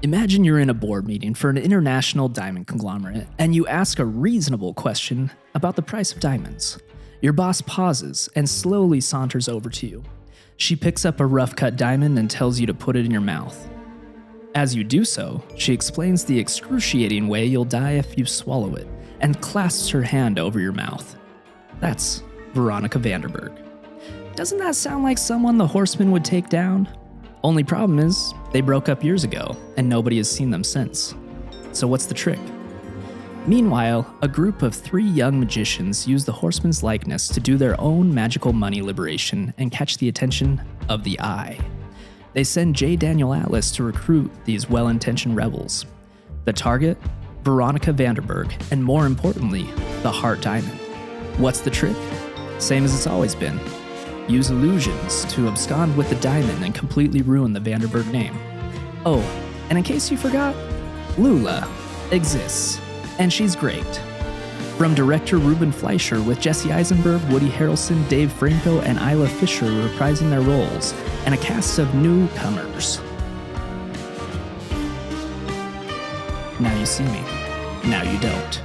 Imagine you're in a board meeting for an international diamond conglomerate and you ask a reasonable question about the price of diamonds. Your boss pauses and slowly saunters over to you. She picks up a rough-cut diamond and tells you to put it in your mouth. As you do so, she explains the excruciating way you'll die if you swallow it and clasps her hand over your mouth. That's Veronica Vanderburg. Doesn't that sound like someone the Horsemen would take down? Only problem is, they broke up years ago, and nobody has seen them since. So what's the trick? Meanwhile, a group of 3 young magicians use the Horsemen's likeness to do their own magical money liberation and catch the attention of the Eye. They send J. Daniel Atlas to recruit these well-intentioned rebels. The target? Veronica Vanderburg, and more importantly, the Heart Diamond. What's the trick? Same as it's always been. Use illusions to abscond with the diamond and completely ruin the Vanderburg name. Oh, and in case you forgot, Lula exists, and she's great. From director Ruben Fleischer with Jesse Eisenberg, Woody Harrelson, Dave Franco, and Isla Fisher reprising their roles, and a cast of newcomers. Now you see me. Now you don't.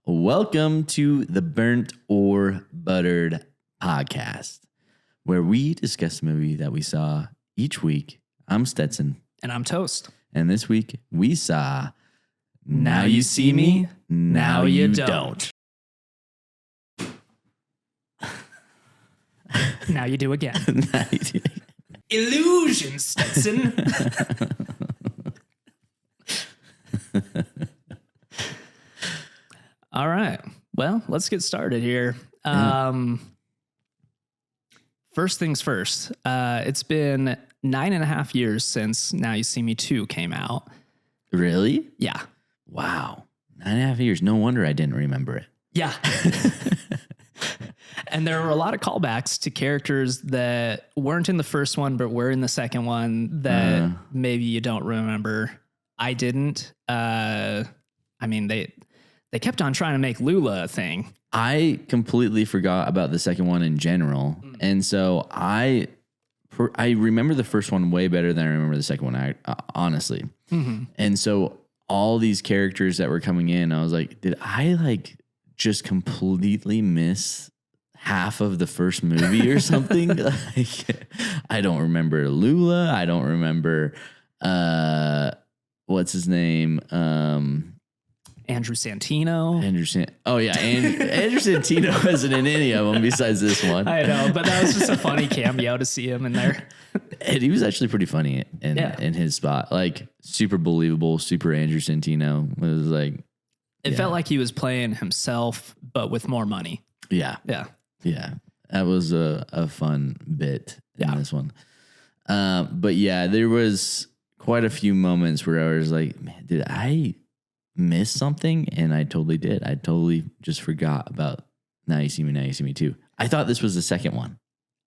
Welcome to the Burnt or Buttered podcast, where we discuss a movie that we saw each week. I'm Stetson. And I'm Toast. And this week we saw Now You See Me, Now You Don't. Now you do again. Now you do. Illusion, Stetson. All right. Well, let's get started here. First things first. It's been 9.5 years since Now You See Me 2 came out. Really? Yeah. Wow. 9.5 years. No wonder I didn't remember it. Yeah. And there were a lot of callbacks to characters that weren't in the first one, but were in the second one that maybe you don't remember. I didn't. I mean, they kept on trying to make Lula a thing. I completely forgot about the second one in general. And so I remember the first one way better than I remember the second one, honestly. Mm-hmm. And so all these characters that were coming in, I was like, did I just completely miss half of the first movie or something? I don't remember Lula. I don't remember, what's his name? Andrew Santino. Andrew Santino wasn't in any of them besides this one. I know, but that was just a funny cameo to see him in there. And he was actually pretty funny in his spot. Super believable, super Andrew Santino. It was It felt like he was playing himself, but with more money. Yeah. Yeah. Yeah. That was a fun bit in this one. But yeah, there was quite a few moments where I was like, man, did I miss something? And I totally did. I totally just forgot about Now You See Me, Now You See Me 2. I thought this was the second one.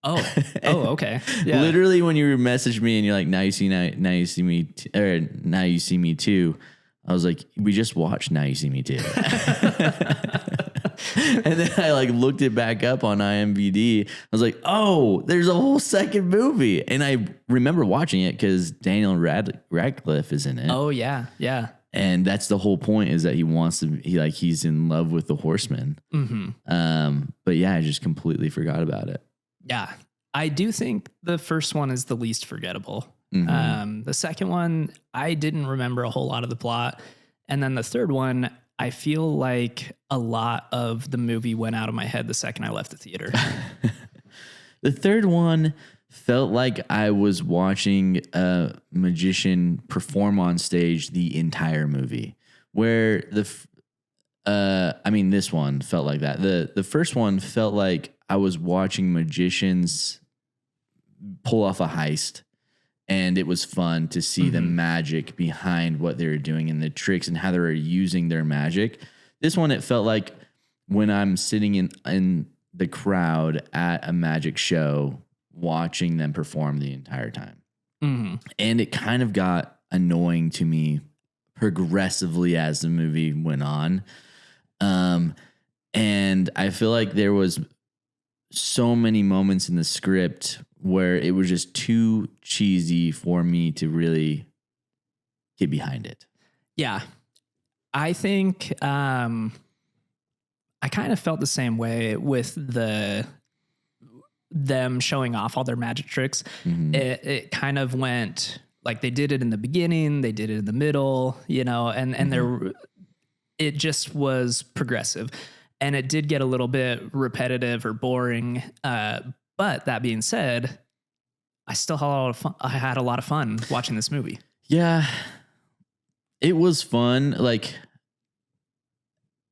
Oh, okay. Yeah. Literally, when you messaged me and you're like, now you see me, or Now You See Me 2, I was like, we just watched Now You See Me 2. And then I looked it back up on IMDb. I was like, oh, there's a whole second movie. And I remember watching it because Daniel Radcliffe is in it. Oh, yeah. Yeah. And that's the whole point, is that he's in love with the Horsemen. Mm-hmm. But yeah, I just completely forgot about it. Yeah. I do think the first one is the least forgettable. Mm-hmm. The second one, I didn't remember a whole lot of the plot. And then the third one, I feel like a lot of the movie went out of my head the second I left the theater. The third one felt like I was watching a magician perform on stage the entire movie, where this one felt like that. The first one felt like I was watching magicians pull off a heist, and it was fun to see the magic behind what they were doing and the tricks and how they were using their magic. This one, it felt like when I'm sitting in the crowd at a magic show, watching them perform the entire time. Mm-hmm. And it kind of got annoying to me progressively as the movie went on. And I feel like there was so many moments in the script where it was just too cheesy for me to really get behind it. Yeah. I think I kind of felt the same way with them showing off all their magic tricks. Mm-hmm. It kind of went like they did it in the beginning, they did it in the middle, you know, and it just was progressive. And it did get a little bit repetitive or boring. But that being said, I still had a lot of fun. I had a lot of fun watching this movie. Yeah, it was fun. Like,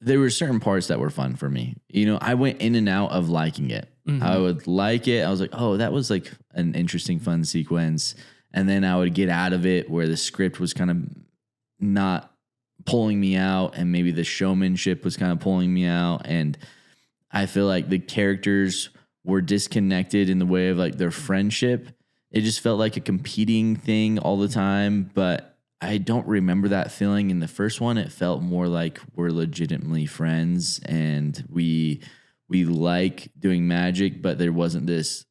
there were certain parts that were fun for me. You know, I went in and out of liking it. Mm-hmm. I would like it. I was like, oh, that was like an interesting, fun sequence. And then I would get out of it where the script was kind of not pulling me out, and maybe the showmanship was kind of pulling me out. And I feel like the characters were disconnected in the way of like their friendship. It just felt like a competing thing all the time, but I don't remember that feeling in the first one. It felt more like we're legitimately friends and we like doing magic, but there wasn't this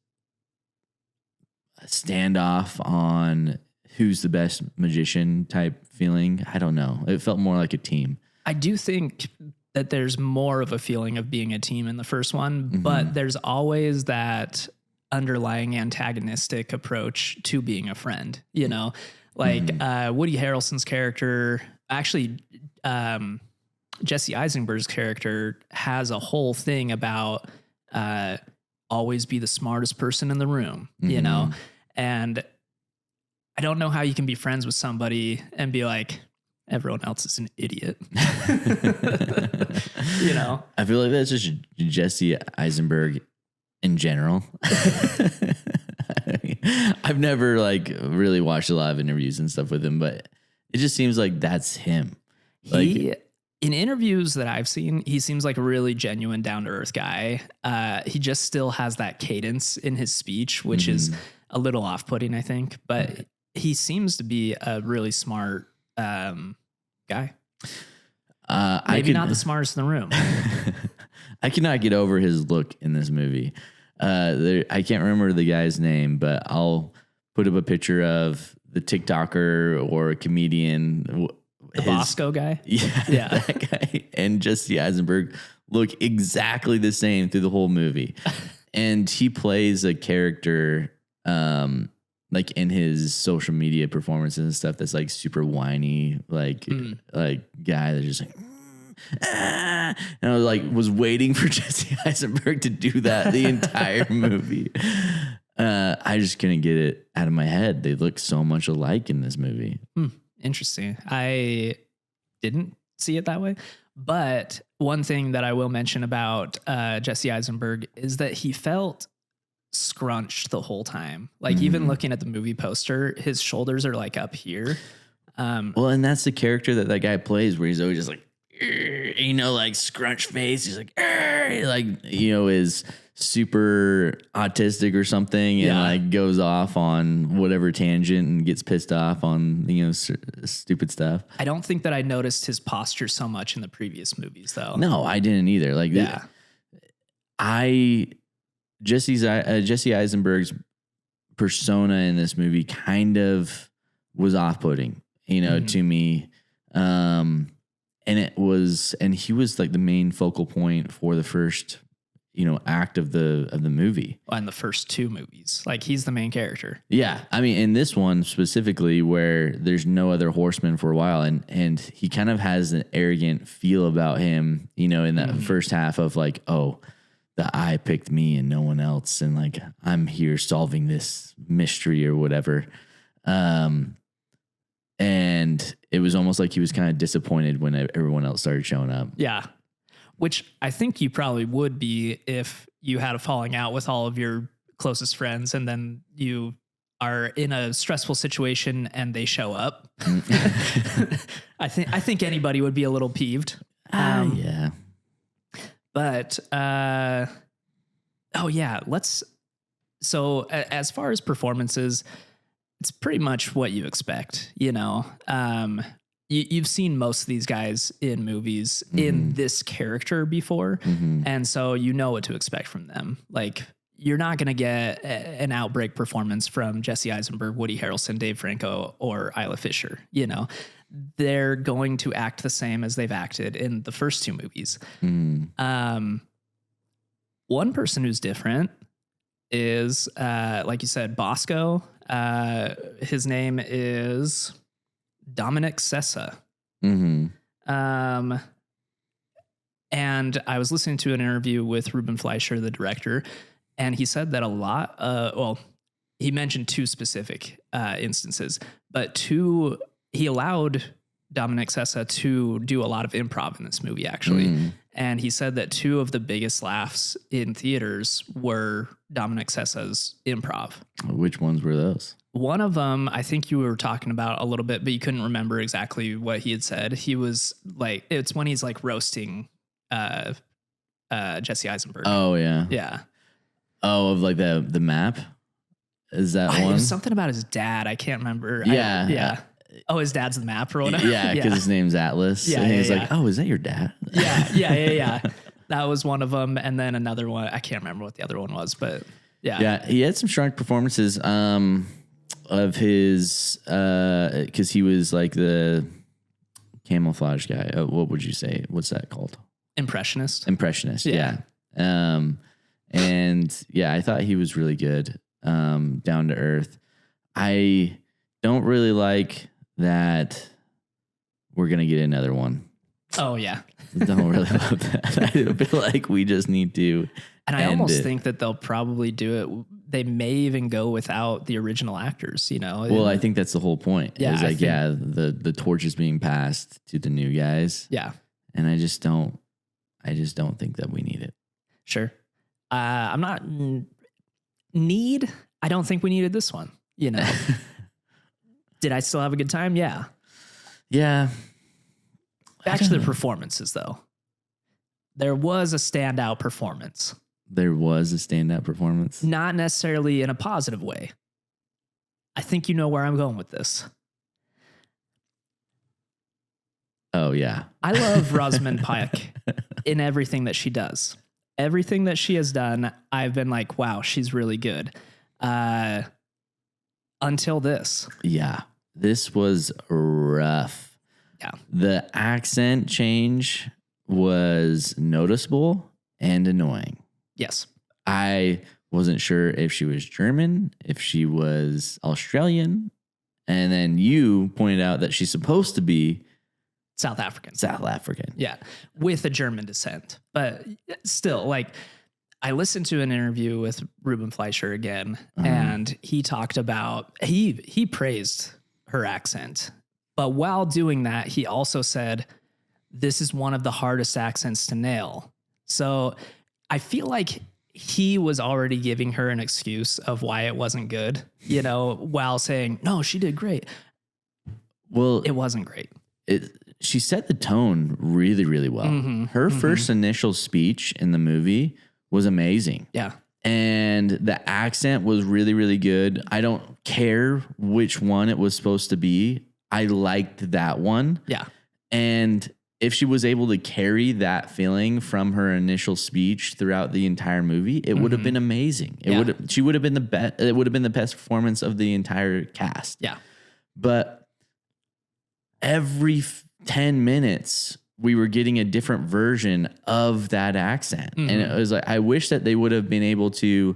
standoff on who's the best magician type feeling. I don't know. It felt more like a team. I do think that there's more of a feeling of being a team in the first one, mm-hmm. but there's always that underlying antagonistic approach to being a friend, you know, like Woody Harrelson's character, actually, Jesse Eisenberg's character has a whole thing about always be the smartest person in the room, you know, and I don't know how you can be friends with somebody and be like, everyone else is an idiot. You know? I feel like that's just Jesse Eisenberg in general. I've never like really watched a lot of interviews and stuff with him, but it just seems like that's him. In interviews that I've seen, he seems like a really genuine, down-to-earth guy. He just still has that cadence in his speech, which is a little off-putting, I think. But he seems to be a really smart guy. Maybe not the smartest in the room. I cannot get over his look in this movie. I can't remember the guy's name, but I'll put up a picture of the TikToker or a comedian. The Bosco guy? Yeah. That guy and Jesse Eisenberg look exactly the same through the whole movie. And he plays a character like in his social media performances and stuff that's like super whiny, like guy that's just like, and I was waiting for Jesse Eisenberg to do that the entire movie. I just couldn't get it out of my head. They look so much alike in this movie. Interesting. I didn't see it that way. But one thing that I will mention about Jesse Eisenberg is that he felt scrunched the whole time. Like even looking at the movie poster, his shoulders are like up here. Well, and that's the character that guy plays, where he's always just like, you know, like scrunch face. He's like, is super autistic or something, and like goes off on whatever tangent and gets pissed off on, you know, stupid stuff. I don't think that I noticed his posture so much in the previous movies, though. No, I didn't either. Like, Jesse Eisenberg's persona in this movie kind of was off-putting, you know, to me. And he was like the main focal point for the first, you know, act of the movie. And the first two movies, like he's the main character. Yeah. I mean, in this one specifically, where there's no other horseman for a while, and he kind of has an arrogant feel about him, you know, in that first half of like, oh, the eye picked me and no one else, and like I'm here solving this mystery or whatever. And it was almost like he was kind of disappointed when everyone else started showing up. Yeah. Which I think you probably would be if you had a falling out with all of your closest friends and then you are in a stressful situation and they show up. I think anybody would be a little peeved. Yeah. But, as far as performances, it's pretty much what you expect, you know. you've seen most of these guys in movies in this character before. And so you know what to expect from them. Like, you're not going to get an outbreak performance from Jesse Eisenberg, Woody Harrelson, Dave Franco, or Isla Fisher. You know, they're going to act the same as they've acted in the first two movies. One person who's different is, like you said, Bosco. His name is Dominic Sessa. And I was listening to an interview with Ruben Fleischer, the director, and he said that a lot, he mentioned two specific instances, but he allowed Dominic Sessa to do a lot of improv in this movie, actually. And he said that two of the biggest laughs in theaters were Dominic Sessa's improv. Which ones were those? One of them, I think you were talking about a little bit, but you couldn't remember exactly what he had said. He was like, it's when he's like roasting Jesse Eisenberg. Oh, yeah. Yeah. Oh, of like the map? Is that one? It was something about his dad. I can't remember. Yeah. Yeah. Oh, his dad's the map or whatever. Yeah, because his name's Atlas. Yeah, and he's yeah, like, oh, is that your dad? Yeah. That was one of them. And then another one, I can't remember what the other one was, but yeah. Yeah, he had some strong performances of his, because he was like the camouflage guy. What would you say? What's that called? Impressionist. Yeah. And yeah, I thought he was really good, down to earth. I don't really like that we're going to get another one. Oh, yeah. Don't really love that. I feel like we just need to. And I almost think that they'll probably do it. They may even go without the original actors, you know? Well, I think that's the whole point. Yeah. It's like, the torch is being passed to the new guys. Yeah. And I just don't think that we need it. Sure. I'm not I don't think we needed this one, you know? Did I still have a good time? Yeah. Yeah. Back to the performances, though. There was a standout performance. Not necessarily in a positive way. I think you know where I'm going with this. Oh, yeah. I love Rosamund Pike in everything that she does. Everything that she has done, I've been like, wow, she's really good. Until this. Yeah. This was rough. Yeah. The accent change was noticeable and annoying. Yes. I wasn't sure if she was German, if she was Australian. And then you pointed out that she's supposed to be South African. Yeah. With a German descent. But still, like, I listened to an interview with Ruben Fleischer again, and he talked about, he praised her accent. But while doing that, he also said, this is one of the hardest accents to nail. So I feel like he was already giving her an excuse of why it wasn't good, you know, while saying, no, she did great. Well, it wasn't great. She set the tone really, really well. Her first initial speech in the movie was amazing. Yeah. And the accent was really, really good. I don't care which one it was supposed to be. I liked that one. Yeah. And if she was able to carry that feeling from her initial speech throughout the entire movie, it would have been amazing. She would have been the best. It would have been the best performance of the entire cast. Yeah. But every 10 minutes, we were getting a different version of that accent. And it was like, I wish that they would have been able to,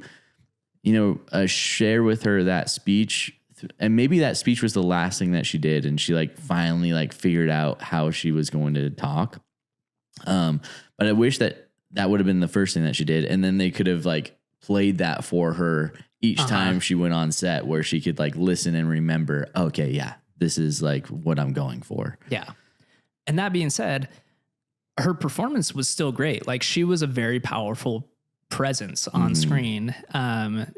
you know, share with her that speech. And maybe that speech was the last thing that she did. And she like finally like figured out how she was going to talk. But I wish that would have been the first thing that she did. And then they could have like played that for her each time she went on set, where she could like listen and remember, okay, yeah, this is like what I'm going for. Yeah. And that being said, her performance was still great. Like, she was a very powerful presence on screen. Ruben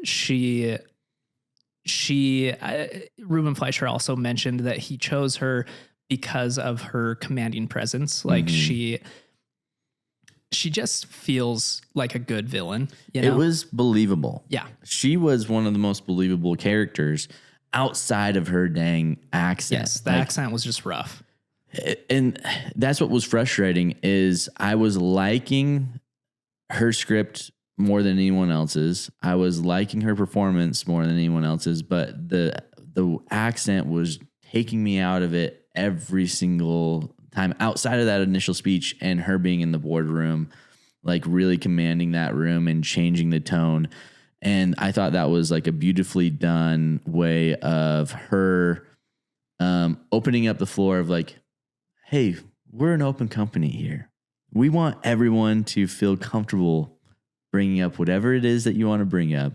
Fleischer also mentioned that he chose her because of her commanding presence. Like, she just feels like a good villain. You know? It was believable. Yeah. She was one of the most believable characters outside of her dang accent. Yes, the accent was just rough. and that's what was frustrating is I was liking her script more than anyone else's. I was liking her performance more than anyone else's, but the accent was taking me out of it every single time outside of that initial speech and her being in the boardroom, like really commanding that room and changing the tone. And I thought that was like a beautifully done way of her opening up the floor of like, hey, we're an open company here. We want everyone to feel comfortable bringing up whatever it is that you want to bring up.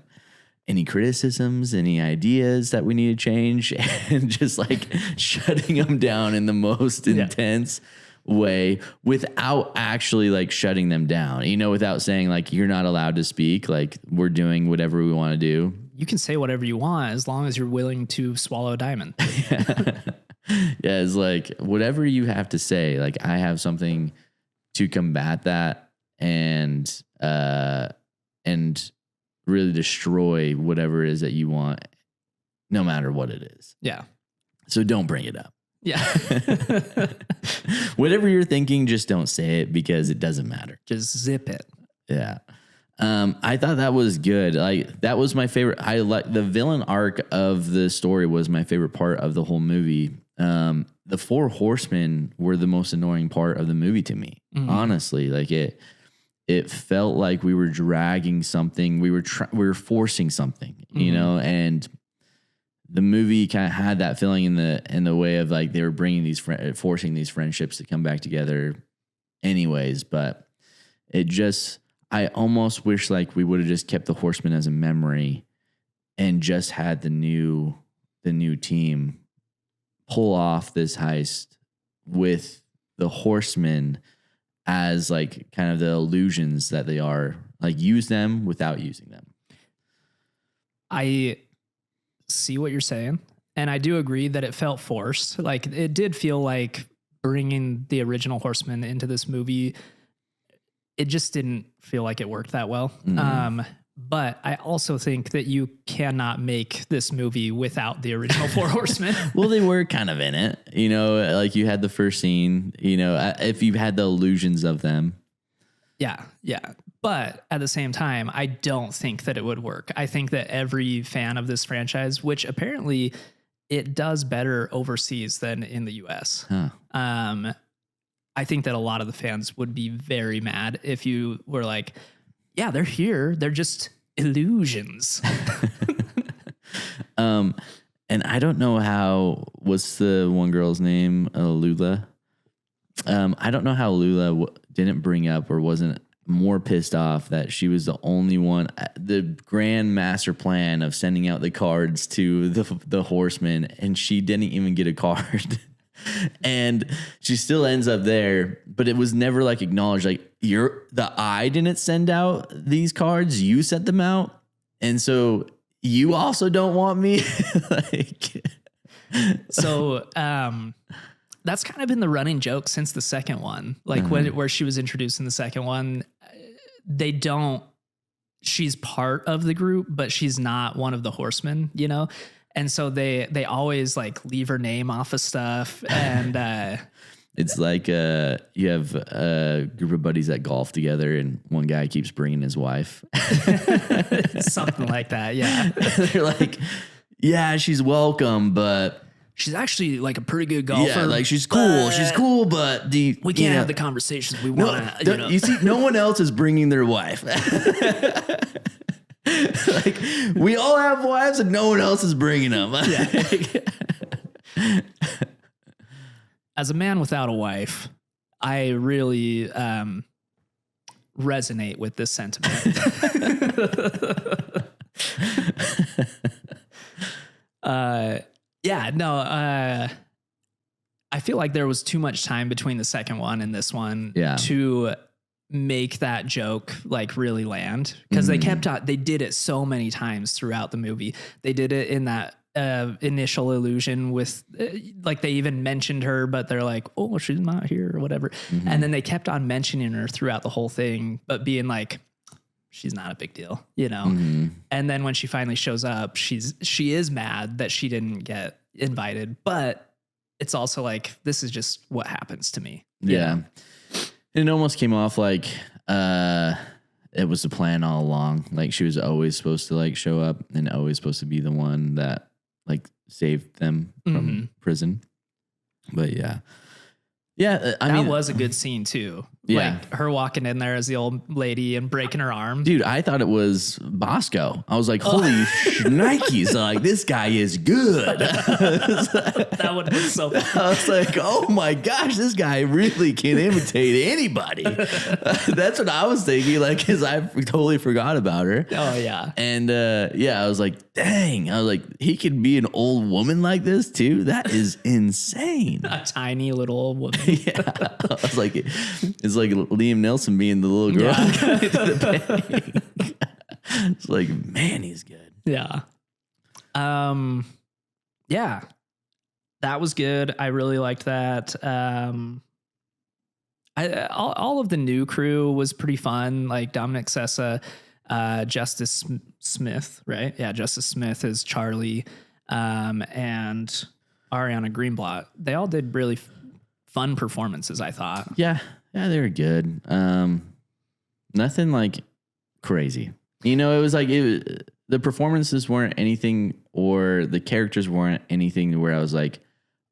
Any criticisms, any ideas that we need to change, and just like shutting them down in the most intense way without actually like shutting them down, without saying like, you're not allowed to speak. Like we're doing whatever we want to do. You can say whatever you want as long as you're willing to swallow a diamond. Yeah. It's like whatever you have to say, like I have something to combat that and really destroy whatever it is that you want, no matter what it is. Yeah. So don't bring it up. Yeah. Whatever you're thinking, just don't say it because it doesn't matter. Just zip it. Yeah. I thought that was good. Like that was my favorite. I like the villain arc of the story was my favorite part of the whole movie. The Four Horsemen were the most annoying part of the movie to me. Honestly, like it felt like we were dragging something. We were forcing something, and the movie kind of had that feeling in the way of like they were bringing forcing these friendships to come back together anyways. But I almost wish like we would have just kept the Horsemen as a memory and just had the new team pull off this heist with the Horsemen as like kind of the illusions that they are, like use them without using them. I see what you're saying. And I do agree that it felt forced. Like it did feel like bringing the original Horsemen into this movie. It just didn't feel like it worked that well. But I also think that you cannot make this movie without the original Four Horsemen. Well, they were kind of in it, like you had the first scene, if you had the illusions of them. Yeah. Yeah. But at the same time, I don't think that it would work. I think that every fan of this franchise, which apparently it does better overseas than in the US. I think that a lot of the fans would be very mad if you were like, yeah, they're here. They're just illusions. And I don't know what's the one girl's name? Lula. I don't know how Lula didn't bring up or wasn't more pissed off that she was the only one, the grand master plan of sending out the cards to the Horsemen, and she didn't even get a card. And she still ends up there, but it was never like acknowledged. Like I didn't send out these cards. You sent them out. And so you also don't want me. So, that's kind of been the running joke since the second one, like where she was introduced in the second one, she's part of the group, but she's not one of the Horsemen, And so they always like leave her name off of stuff. And it's like you have a group of buddies that golf together and one guy keeps bringing his wife. Something like that. Yeah. They're like, yeah, she's welcome, but she's actually like a pretty good golfer. Yeah, like she's cool. She's cool, but we can't have the conversations we want to. You see, no one else is bringing their wife. Like we all have wives and no one else is bringing them. As a man without a wife, I really resonate with this sentiment. I feel like there was too much time between the second one and this one to make that joke like really land, because they did it so many times throughout the movie. They did it in that initial illusion with like they even mentioned her, but they're like, oh, she's not here or whatever. And then they kept on mentioning her throughout the whole thing, but being like, she's not a big deal, And then when she finally shows up, she is mad that she didn't get invited, but it's also like, this is just what happens to me. Yeah. It almost came off like it was the plan all along. Like she was always supposed to like show up and always supposed to be the one that like saved them from prison. But yeah. Yeah, I mean, that was a good scene too. Yeah. Like her walking in there as the old lady and breaking her arm. Dude, I thought it was Bosco. I was like, holy shnikes, like this guy is good. That would have been so fun. I was like, oh my gosh, this guy really can imitate anybody. That's what I was thinking, like, because I totally forgot about her. Oh, yeah. And yeah, I was like, dang. I was like, he could be an old woman like this too? That is insane. A tiny little old woman. Yeah. I was like, it's like Liam Neeson being the little girl. Yeah. It's like, man, he's good. Yeah. Yeah. That was good. I really liked that. All of the new crew was pretty fun. Like Dominic Sessa, Justice Smith, right? Yeah, Justice Smith is Charlie, and Ariana Greenblatt. They all did really fun performances, I thought. Yeah, they were good. Nothing like crazy. You know, it was like the performances weren't anything, or the characters weren't anything where I was like,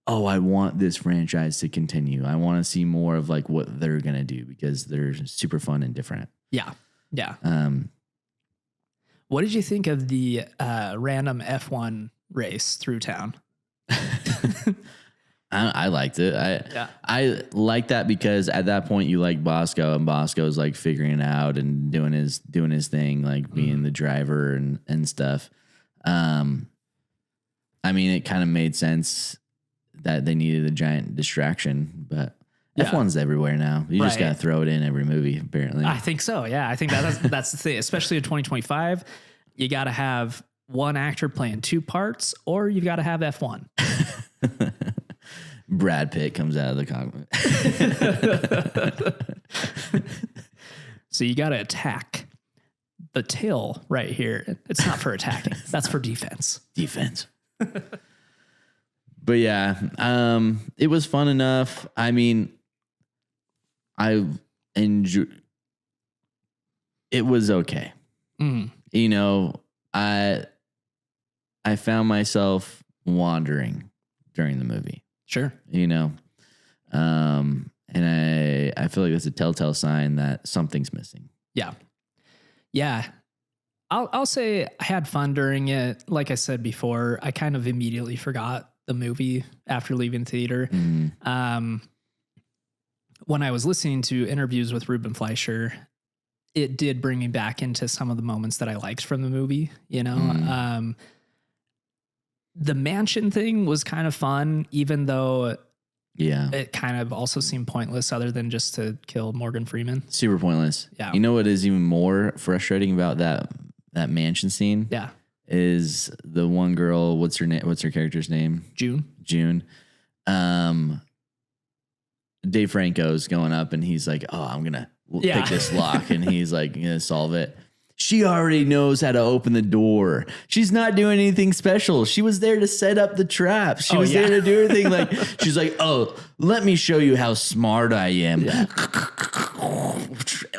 oh, I want this franchise to continue. I want to see more of like what they're gonna do because they're super fun and different. Yeah. What did you think of the random F1 race through town? I liked it. I like that because at that point you like Bosco, and Bosco's like figuring it out and doing his thing, like being the driver and stuff. I mean, it kind of made sense that they needed a giant distraction, but F1's everywhere now. You just got to throw it in every movie, apparently. I think so. Yeah, I think that's the thing, especially in 2025. You got to have one actor playing two parts, or you've got to have F1. Brad Pitt comes out of the cockpit. So you got to attack the tail right here. It's not for attacking. That's for defense. Defense. But yeah, it was fun enough. I mean, I enjoyed. It was okay. You know, I found myself wandering during the movie. Sure. You know, and I feel like that's a telltale sign that something's missing. Yeah. Yeah. I'll say I had fun during it. Like I said before, I kind of immediately forgot the movie after leaving theater. When I was listening to interviews with Ruben Fleischer, it did bring me back into some of the moments that I liked from the movie, you know? The mansion thing was kind of fun, even though it kind of also seemed pointless other than just to kill Morgan Freeman. Super pointless. Yeah. You know what is even more frustrating about that mansion scene? Yeah. Is the one girl, what's her name? What's her character's name? June. Dave Franco's going up and he's like, oh, I'm going to pick this lock. And he's like, going to solve it. She already knows how to open the door. She's not doing anything special. She was there to set up the trap. She was there to do everything. Like, she's like, oh, let me show you how smart I am. Yeah.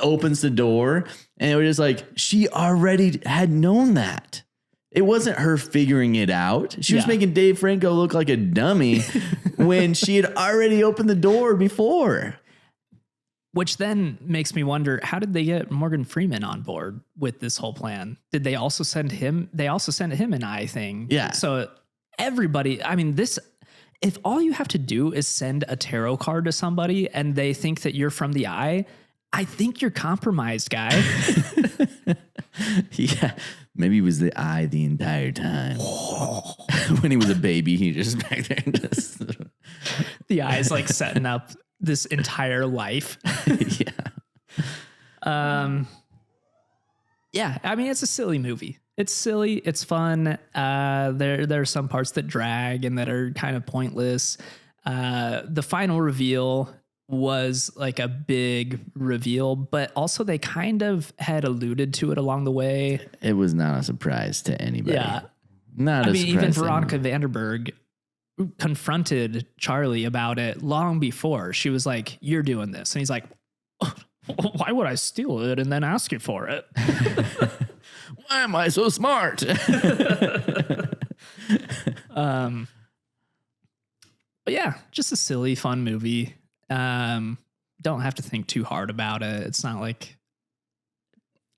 Opens the door. And it was just like, she already had known that. It wasn't her figuring it out. She was making Dave Franco look like a dummy when she had already opened the door before. Which then makes me wonder, how did they get Morgan Freeman on board with this whole plan? Did they also send him? They also sent him an eye thing. Yeah. So everybody, I mean, if all you have to do is send a tarot card to somebody and they think that you're from the eye, I think you're compromised, guy. Yeah. Maybe he was the eye the entire time. When he was a baby, he just back there. The eye's like setting up this entire life. Yeah. I mean, it's a silly movie. It's silly. It's fun. There are some parts that drag and that are kind of pointless. The final reveal was like a big reveal, but also they kind of had alluded to it along the way. It was not a surprise to anybody. Yeah. Not I a mean, surprise. even Veronica Vanderburgh confronted Charlie about it long before. She was like, "You're doing this," and he's like, "Oh, why would I steal it and then ask you for it?" Why am I so smart? But yeah, just a silly, fun movie. Don't have to think too hard about it. It's not like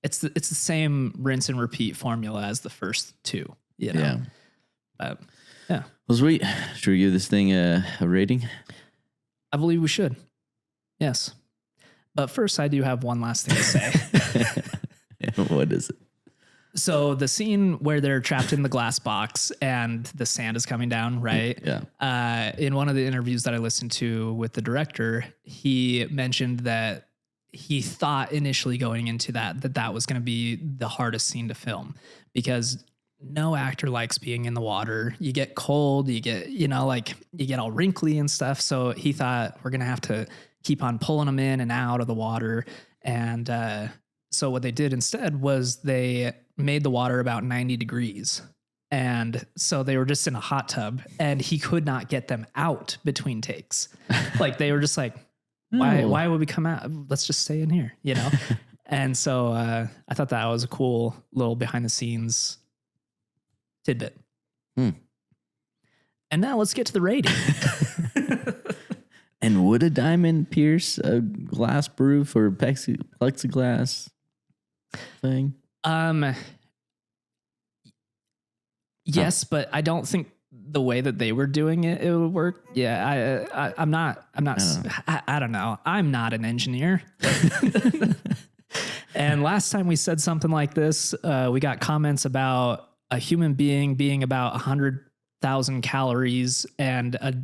it's the same rinse and repeat formula as the first two. You know? Yeah. But yeah, Well, sweet. Should we give this thing a rating? I believe we should. Yes. But first, I do have one last thing to say. What is it? So the scene where they're trapped in the glass box and the sand is coming down, right? Yeah. In one of the interviews that I listened to with the director, he mentioned that he thought initially going into that was going to be the hardest scene to film because no actor likes being in the water. You get cold, you get all wrinkly and stuff. So he thought we're going to have to keep on pulling them in and out of the water. And so what they did instead was they made the water about 90 degrees. And so they were just in a hot tub and he could not get them out between takes. Like they were just like, why would we come out? Let's just stay in here, you know? And so I thought that was a cool little behind the scenes tidbit. And now let's get to the rating. And would a diamond pierce a glass roof or plexiglass thing? Yes, but I don't think the way that they were doing it would work. Yeah, I'm not. I don't know. I'm not an engineer. And last time we said something like this, we got comments about a human being about 100,000 calories and a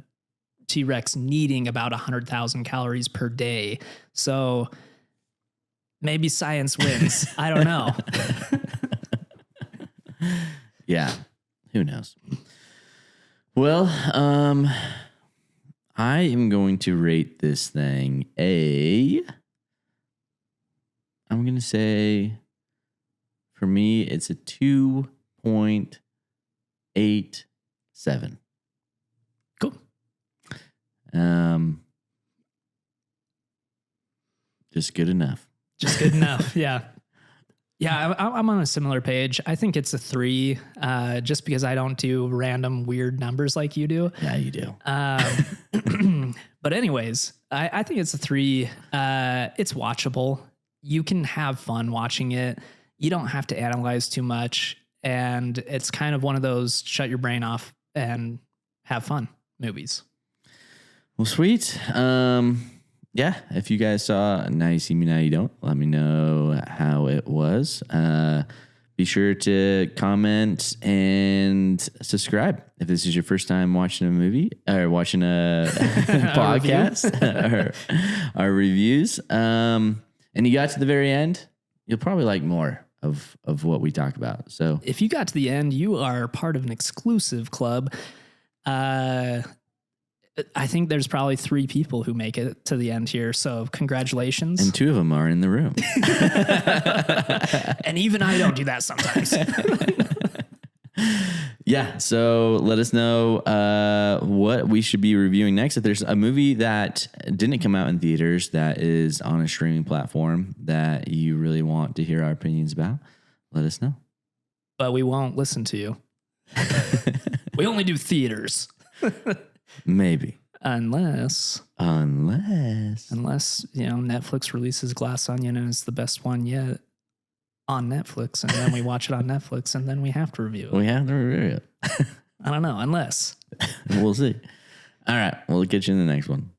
T-Rex needing about 100,000 calories per day. So maybe science wins. I don't know. Yeah. Who knows? Well, I am going to rate this thing I'm going to say, for me, it's a 2.87. Cool. Just good enough. Just good enough. Yeah. Yeah, I'm on a similar page. I think it's a 3, just because I don't do random weird numbers like you do. Yeah, you do. But anyways, I think it's a 3. It's watchable. You can have fun watching it. You don't have to analyze too much. And it's kind of one of those shut your brain off and have fun movies. Well, sweet. Yeah, if you guys saw Now You See Me, Now You Don't, let me know how it was. Be sure to comment and subscribe if this is your first time watching a movie or watching a podcast, our reviews. And you got to the very end, you'll probably like more of what we talk about. So if you got to the end, you are part of an exclusive club. I think there's probably 3 people who make it to the end here. So congratulations. And 2 of them are in the room. And even I don't do that sometimes. Yeah. So let us know what we should be reviewing next. If there's a movie that didn't come out in theaters that is on a streaming platform that you really want to hear our opinions about, let us know. But we won't listen to you. We only do theaters. Maybe. Unless, Netflix releases Glass Onion and it's the best one yet on Netflix, and then we watch it on Netflix, and then we have to review it. We have to review it. I don't know, unless. We'll see. All right. We'll get you in the next one.